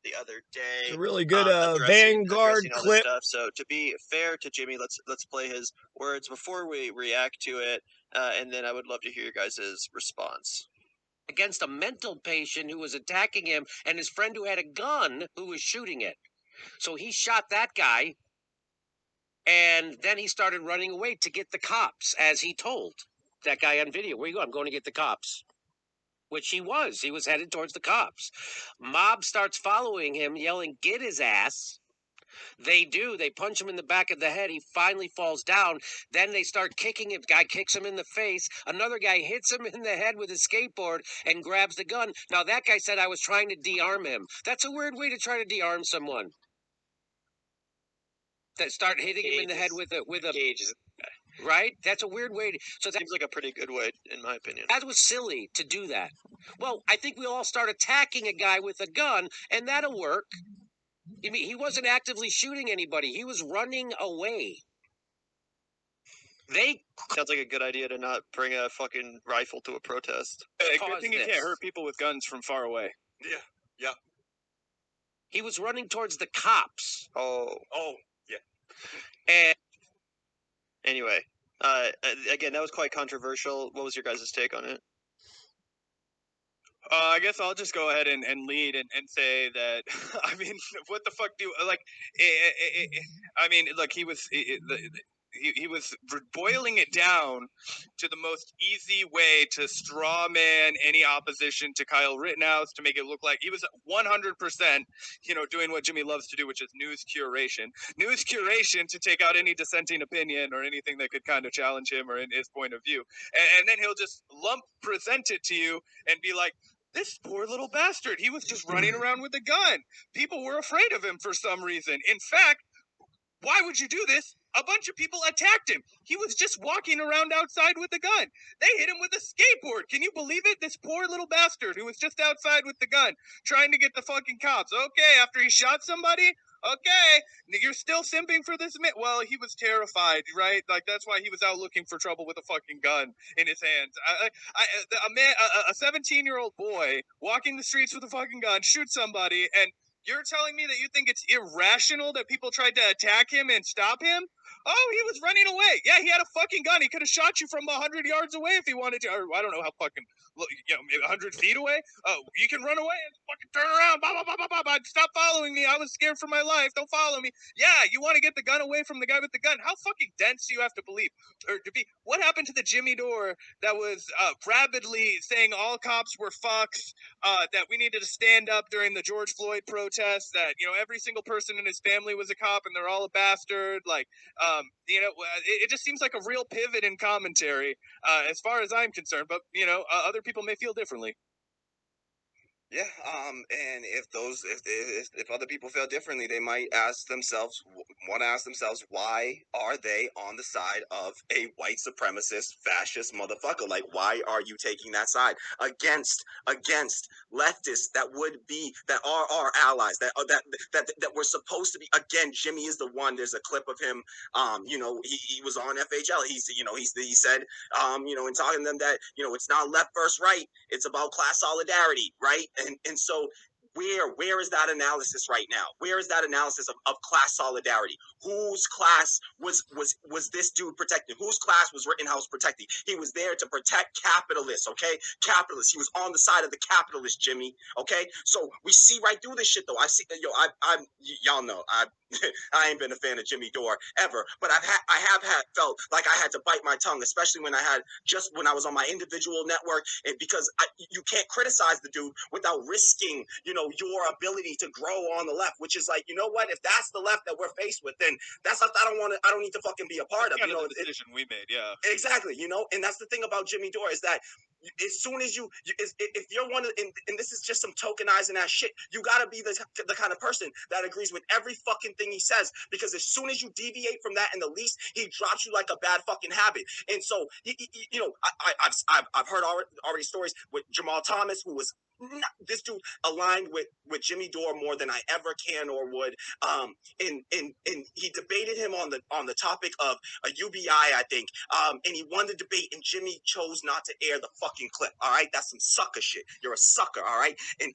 the other It's day. a really good Addressing Vanguard all this clip. stuff. So to be fair to Jimmy, let's play his words before we react to it, and then I would love to hear your guys' response. Against a mental patient who was attacking him and his friend who had a gun who was shooting it. So he shot that guy, and then he started running away to get the cops, as he told that guy on video. Where you go? I'm going to get the cops. Which he was. He was headed towards the cops. Mob starts following him, yelling, "Get his ass." They do. They punch him in the back of the head. He finally falls down. Then they start kicking him. Guy kicks him in the face. Another guy hits him in the head with his skateboard and grabs the gun. Now, that guy said I was trying to de-arm him. That's a weird way to try to de-arm someone. That start hitting him in the head with a Gauge, right? That's a weird way. so that seems like a pretty good way, in my opinion. That was silly to do that. Well, I think we'll all start attacking a guy with a gun, and that'll work. I mean, he wasn't actively shooting anybody. He was running away. Sounds like a good idea to not bring a fucking rifle to a protest. Good thing you can't hurt people with guns from far away. Yeah. He was running towards the cops. Oh, yeah. And anyway, again, that was quite controversial. What was your guys' take on it? I guess I'll just go ahead and lead and say that, I mean, what the fuck like, I mean, look, he was boiling it down to the most easy way to straw man any opposition to Kyle Rittenhouse, to make it look like he was 100%, doing what Jimmy loves to do, which is news curation. News curation to take out any dissenting opinion or anything that could kind of challenge him or in his point of view. And then he'll just present it to you and be like, this poor little bastard, he was just running around with a gun. People were afraid of him for some reason. In fact, why would you do this? A bunch of people attacked him. He was just walking around outside with a gun. They hit him with a skateboard. Can you believe it? This poor little bastard who was just outside with the gun, trying to get the fucking cops. Okay, after he shot somebody, okay, you're still simping for this man. Well, he was terrified, right? Like, that's why he was out looking for trouble with a fucking gun in his hands. A 17-year-old boy walking the streets with a fucking gun, shoots somebody, and you're telling me that you think it's irrational that people tried to attack him and stop him? Oh, he was running away. Yeah, he had a fucking gun. He could have shot you from 100 yards away if he wanted to. Or I don't know how fucking, maybe 100 feet away. Oh, you can run away and fucking turn around. Bah, bah, bah, bah, bah, bah. Stop following me. I was scared for my life. Don't follow me. Yeah, you want to get the gun away from the guy with the gun. How fucking dense do you have to believe? Or to be, what happened to the Jimmy Dore that was rabidly saying all cops were fucks, that we needed to stand up during the George Floyd protests, that, every single person in his family was a cop and they're all a bastard. Like, it just seems like a real pivot in commentary, as far as I'm concerned. But, other people may feel differently. Yeah, and if other people feel differently, they might want to ask themselves, why are they on the side of a white supremacist fascist motherfucker? Like, why are you taking that side against leftists that are our allies, that we're supposed to be? Again, Jimmy is the one. There's a clip of him. He was on FHL. He said, in talking to them that, it's not left versus right. It's about class solidarity, right? And so where is that analysis right now? Where is that analysis of class solidarity? Whose class was this dude protecting? Whose class was Rittenhouse protecting? He was there to protect capitalists, okay? Capitalists. He was on the side of the capitalists, Jimmy, okay? So we see right through this shit, though. Y'all know, I ain't been a fan of Jimmy Dore ever, but I have felt like I had to bite my tongue, especially when I was on my individual network, because you can't criticize the dude without risking, your ability to grow on the left, which is like, you know what? If that's the left that we're faced with, then that's not, I don't need to fucking be a part of. Kind of the decision we made, yeah. Exactly, and that's the thing about Jimmy Dore, is that as soon as if you're one of, and this is just some tokenizing ass shit, you gotta be the kind of person that agrees with every fucking thing he says, because as soon as you deviate from that in the least, he drops you like a bad fucking habit. And so, I've heard already stories with Jamal Thomas, who was this dude aligned with Jimmy Dore more than I ever can or would. And he debated him on the topic of a UBI, I think. And he won the debate, and Jimmy chose not to air the fucking clip. All right, that's some sucker shit. You're a sucker. All right, and